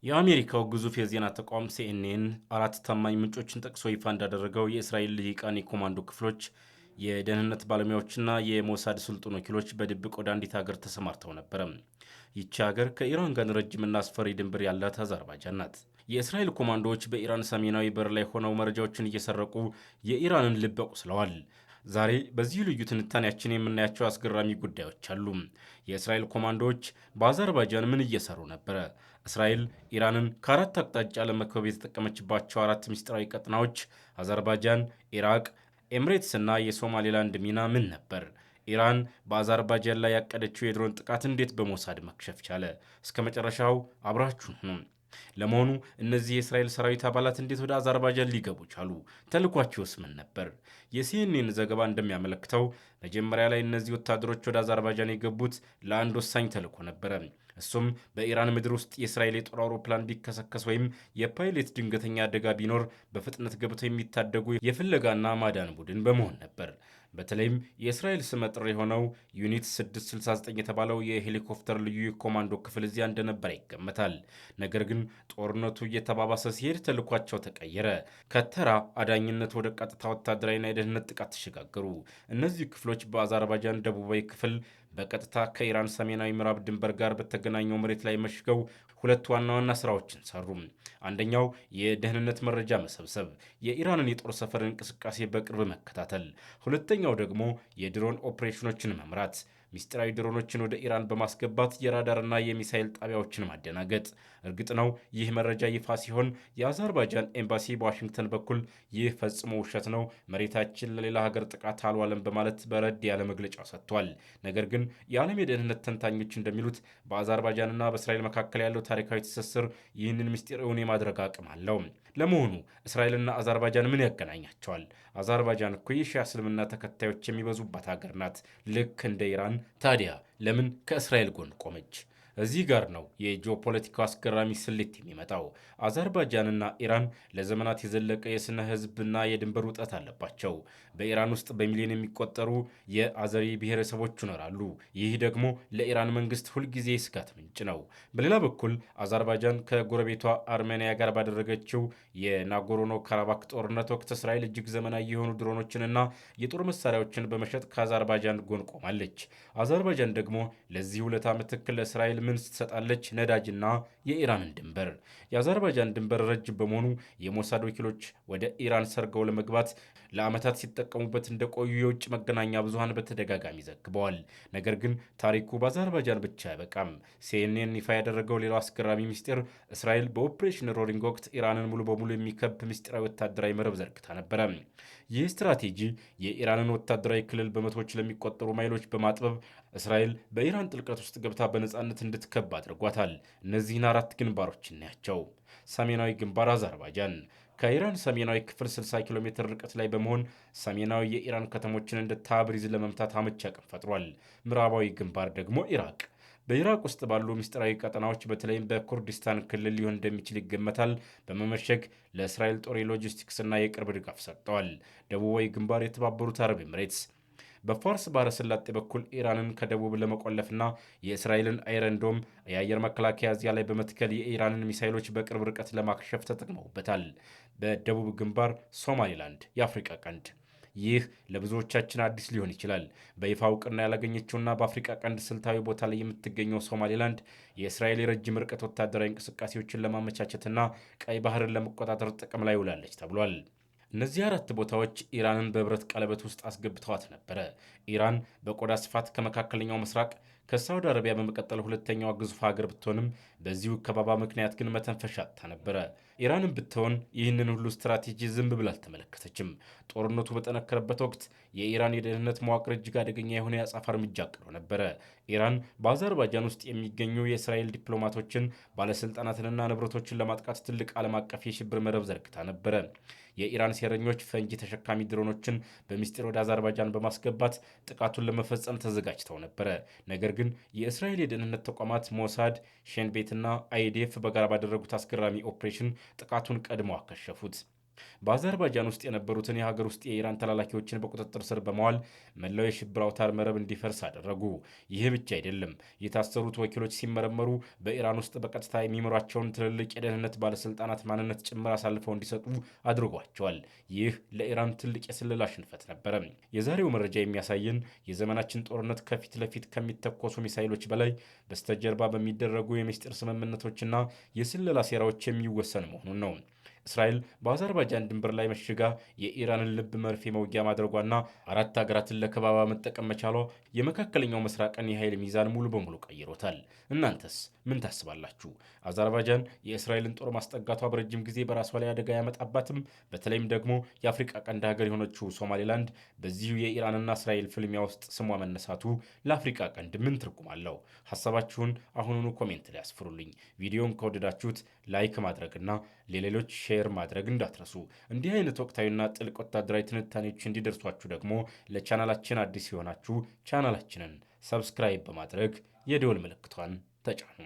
የአሜሪካው ግዙፍ የዜና ተቋም ሲኤንኤን አራት ታማኝ ምንጮችን ጠቅሶ ይፋ እንዳደረገው የእስራኤል ልሂቃን የኮማንዶ ክፍሎች የደህንነት ባለሙያዎችና የሞሳድ ስልጡን ወኪሎች በድብቅ ወደ አንዲት ሀገር ተሰማርተው ነበረ። ይቺ ሀገር ከኢራን ጋር ረጅምና አስፈሪ ድንበር ያላት አዘርባይጃን ናት። የእስራኤል ኮማንዶዎች በኢራን ሰሜናዊ በር ላይ ሆነው መረጃዎችን እየሰረቁ የኢራንን ልብ አቁስለዋል። ዛሬ በዚህ ልዩ ትንታኔያችን የምናያቸው አስገራሚ ጉዳዮች አሉ። የእስራኤል ኮማንዶዎች በአዘርባይጃን ምን እየሰሩ ነበረ? እስራኤል ኢራንን ከአራት አቅጣጫ ለመክበብ የተጠቀመችባቸው አራት ምስጢራዊ ቀጠናዎች አዘርባይጃን፣ ኢራቅ፣ ኤምሬትስ እና የሶማሌላንድ ሚና ምን ነበር? ኢራን በአዘርባይጃን ላይ ያቀደችው የድሮን ጥቃት እንዴት በሞሳድ መክሸፍ ቻለ? እስከ መጨረሻው አብራችሁን ሁኑ። ለመሆኑ እነዚህ የእስራኤል ሰራዊት አባላት እንዴት ወደ አዘርባይጃን ሊገቡ ቻሉ? ተልኳቸውስ ምን ነበር? የሲኤንኤን ዘገባ እንደሚያመለክተው መጀመሪያ ላይ እነዚህ ወታደሮች ወደ አዘርባይጃን የገቡት ለአንድ ወሳኝ ተልዕኮ ነበረ። እሱም በኢራን ምድር ውስጥ የእስራኤል የጦር አውሮፕላን ቢከሰከስ ወይም የፓይሌት ድንገተኛ አደጋ ቢኖር በፍጥነት ገብተው የሚታደጉ የፍለጋና ማዳን ቡድን በመሆን ነበር። በተለይም የእስራኤል ስመጥር የሆነው ዩኒት 669 የተባለው የሄሊኮፕተር ልዩ የኮማንዶ ክፍል እዚያ እንደነበረ ይገመታል። ነገር ግን ጦርነቱ እየተባባሰ ሲሄድ ተልኳቸው ተቀየረ። ከተራ አዳኝነት ወደ ቀጥታ ወታደራዊና የደህንነት ጥቃት ተሸጋገሩ። እነዚህ ክፍሎች በአዘርባይጃን ደቡባዊ ክፍል በቀጥታ ከኢራን ሰሜናዊ ምዕራብ ድንበር ጋር በተገናኘው መሬት ላይ መሽገው ሁለት ዋና ዋና ስራዎችን ሰሩ። አንደኛው የደህንነት መረጃ መሰብሰብ፣ የኢራንን የጦር ሰፈር እንቅስቃሴ በቅርብ መከታተል። ሁለተኛው ደግሞ የድሮን ኦፕሬሽኖችን መምራት፣ ሚስጥራዊ ድሮኖችን ወደ ኢራን በማስገባት የራዳርና የሚሳይል ጣቢያዎችን ማደናገጥ። እርግጥ ነው ይህ መረጃ ይፋ ሲሆን የአዘርባይጃን ኤምባሲ በዋሽንግተን በኩል ይህ ፈጽሞ ውሸት ነው፣ መሬታችን ለሌላ ሀገር ጥቃት አልዋለም በማለት በረድ ያለ መግለጫ ሰጥቷል። ነገር ግን የዓለም የደህንነት ተንታኞች እንደሚሉት በአዘርባይጃንና በእስራኤል መካከል ያለው ታሪካዊ ትስስር ይህንን ምስጢር እውን የማድረግ አቅም አለው። ለመሆኑ እስራኤልና አዘርባይጃን ምን ያገናኛቸዋል? አዘርባይጃን እኮ የሺያ እስልምና ተከታዮች የሚበዙባት ሀገር ናት፣ ልክ እንደ ኢራን። ታዲያ ለምን ከእስራኤል ጎን ቆመች? እዚህ ጋር ነው የጂኦፖለቲካው አስገራሚ ስሌት የሚመጣው። አዘርባይጃንና ኢራን ለዘመናት የዘለቀ የስነ ህዝብና የድንበር ውጥረት አለባቸው። በኢራን ውስጥ በሚሊዮን የሚቆጠሩ የአዘሪ ብሔረሰቦች ይኖራሉ። ይህ ደግሞ ለኢራን መንግስት ሁልጊዜ ስጋት ምንጭ ነው። በሌላ በኩል አዘርባይጃን ከጎረቤቷ አርሜኒያ ጋር ባደረገችው የናጎሮኖ ካራባክ ጦርነት ወቅት እስራኤል እጅግ ዘመናዊ የሆኑ ድሮኖችንና የጦር መሳሪያዎችን በመሸጥ ከአዘርባይጃን ጎን ቆማለች። አዘርባይጃን ደግሞ ለዚህ ውለታ ምትክ ለእስራኤል ምን ትሰጣለች? ነዳጅና የኢራንን ድንበር። የአዘርባይጃን ድንበር ረጅም በመሆኑ የሞሳድ ወኪሎች ወደ ኢራን ሰርገው ለመግባት ለዓመታት ሲጠቀሙበት እንደቆዩ የውጭ መገናኛ ብዙሃን በተደጋጋሚ ዘግበዋል። ነገር ግን ታሪኩ በአዘርባይጃን ብቻ አይበቃም። ሲኤንኤን ይፋ ያደረገው ሌላው አስገራሚ ሚስጢር እስራኤል በኦፕሬሽን ሮሊንግ ወቅት ኢራንን ሙሉ በሙሉ የሚከብ ምስጢራዊ ወታደራዊ መረብ ዘርግታ ነበረ። ይህ ስትራቴጂ የኢራንን ወታደራዊ ክልል በመቶዎች ለሚቆጠሩ ማይሎች በማጥበብ እስራኤል በኢራን ጥልቀት ውስጥ ገብታ በነፃነት እንድትከብ አድርጓታል። እነዚህን አራት ግንባሮች እናያቸው። ሰሜናዊ ግንባር አዘርባይጃን ከኢራን ሰሜናዊ ክፍል 60 ኪሎ ሜትር ርቀት ላይ በመሆን ሰሜናዊ የኢራን ከተሞችን እንደ ታብሪዝ ለመምታት አመቺ አቅም ፈጥሯል። ምዕራባዊ ግንባር ደግሞ ኢራቅ በኢራቅ ውስጥ ባሉ ምስጢራዊ ቀጠናዎች በተለይም በኩርዲስታን ክልል ሊሆን እንደሚችል ይገመታል በመመሸግ ለእስራኤል ጦር የሎጂስቲክስና የቅርብ ድጋፍ ሰጥተዋል። ደቡባዊ ግንባር የተባበሩት አረብ ኤምሬትስ በፋርስ ባህረ ሰላጤ በኩል ኢራንን ከደቡብ ለመቆለፍና የእስራኤልን አይረንዶም የአየር መከላከያ እዚያ ላይ በመትከል የኢራንን ሚሳይሎች በቅርብ ርቀት ለማክሸፍ ተጠቅመውበታል። በደቡብ ግንባር ሶማሊላንድ የአፍሪካ ቀንድ ይህ ለብዙዎቻችን አዲስ ሊሆን ይችላል። በይፋ እውቅና ያላገኘችውና በአፍሪካ ቀንድ ስልታዊ ቦታ ላይ የምትገኘው ሶማሌላንድ የእስራኤል የረጅም ርቀት ወታደራዊ እንቅስቃሴዎችን ለማመቻቸትና ቀይ ባህርን ለመቆጣጠር ጥቅም ላይ ውላለች ተብሏል። እነዚህ አራት ቦታዎች ኢራንን በብረት ቀለበት ውስጥ አስገብተዋት ነበረ። ኢራን በቆዳ ስፋት ከመካከለኛው ምስራቅ ከሳውዲ አረቢያ በመቀጠል ሁለተኛዋ ግዙፍ ሀገር ብትሆንም በዚሁ ከበባ ምክንያት ግን መተንፈሻ አጥታ ነበረ። ኢራንን ብትሆን ይህንን ሁሉ ስትራቴጂ ዝም ብላ አልተመለከተችም። ጦርነቱ በጠነከረበት ወቅት የኢራን የደህንነት መዋቅር እጅግ አደገኛ የሆነ የአጸፋ እርምጃ አቅዶ ነበረ። ኢራን በአዘርባይጃን ውስጥ የሚገኙ የእስራኤል ዲፕሎማቶችን፣ ባለስልጣናትንና ንብረቶችን ለማጥቃት ትልቅ ዓለም አቀፍ የሽብር መረብ ዘርግታ ነበረ። የኢራን ሴረኞች ፈንጂ ተሸካሚ ድሮኖችን በሚስጢር ወደ አዘርባይጃን በማስገባት ጥቃቱን ለመፈጸም ተዘጋጅተው ነበረ። ነገር ግን የእስራኤል የደህንነት ተቋማት ሞሳድ፣ ሼን ቤትና አይዲኤፍ በጋራ ባደረጉት አስገራሚ ኦፕሬሽን ጥቃቱን ቀድመው አከሸፉት። በአዘርባይጃን ውስጥ የነበሩትን የሀገር ውስጥ የኢራን ተላላኪዎችን በቁጥጥር ስር በመዋል መላው የሽብር አውታር መረብ እንዲፈርስ አደረጉ። ይህ ብቻ አይደለም። የታሰሩት ወኪሎች ሲመረመሩ በኢራን ውስጥ በቀጥታ የሚመሯቸውን ትልልቅ የደህንነት ባለስልጣናት ማንነት ጭምር አሳልፈው እንዲሰጡ አድርጓቸዋል። ይህ ለኢራን ትልቅ የስለላ ሽንፈት ነበረ። የዛሬው መረጃ የሚያሳየን የዘመናችን ጦርነት ከፊት ለፊት ከሚተኮሱ ሚሳይሎች በላይ በስተጀርባ በሚደረጉ የምስጢር ስምምነቶችና የስለላ ሴራዎች የሚወሰን መሆኑን ነው። እስራኤል በአዘርባይጃን ድንበር ላይ መሽጋ የኢራንን ልብ መርፌ መውጊያ ማድረጓና 4 ሀገራትን ለከባባ መጠቀም መቻሏ የመካከለኛው ምስራቅን የኃይል ሚዛን ሙሉ በሙሉ ቀይሮታል። እናንተስ ምን ታስባላችሁ? አዘርባይጃን የእስራኤልን ጦር ማስጠጋቷ በረጅም ጊዜ በራሷ ላይ አደጋ ያመጣባትም? በተለይም ደግሞ የአፍሪቃ ቀንድ ሀገር የሆነችው ሶማሌላንድ በዚሁ የኢራንና እስራኤል ፍልሚያ ውስጥ ስሟ መነሳቱ ለአፍሪቃ ቀንድ ምን ትርጉም አለው? ሀሳባችሁን አሁኑኑ ኮሜንት ላይ አስፍሩልኝ። ቪዲዮን ከወደዳችሁት ላይክ ማድረግና ለሌሎች ሼር ማድረግ እንዳትረሱ። እንዲህ አይነት ወቅታዊና ጥልቅ ወታደራዊ ትንታኔዎች እንዲደርሷችሁ ደግሞ ለቻናላችን አዲስ የሆናችሁ ቻናላችንን ሰብስክራይብ በማድረግ የደወል ምልክቷን ተጫኑ።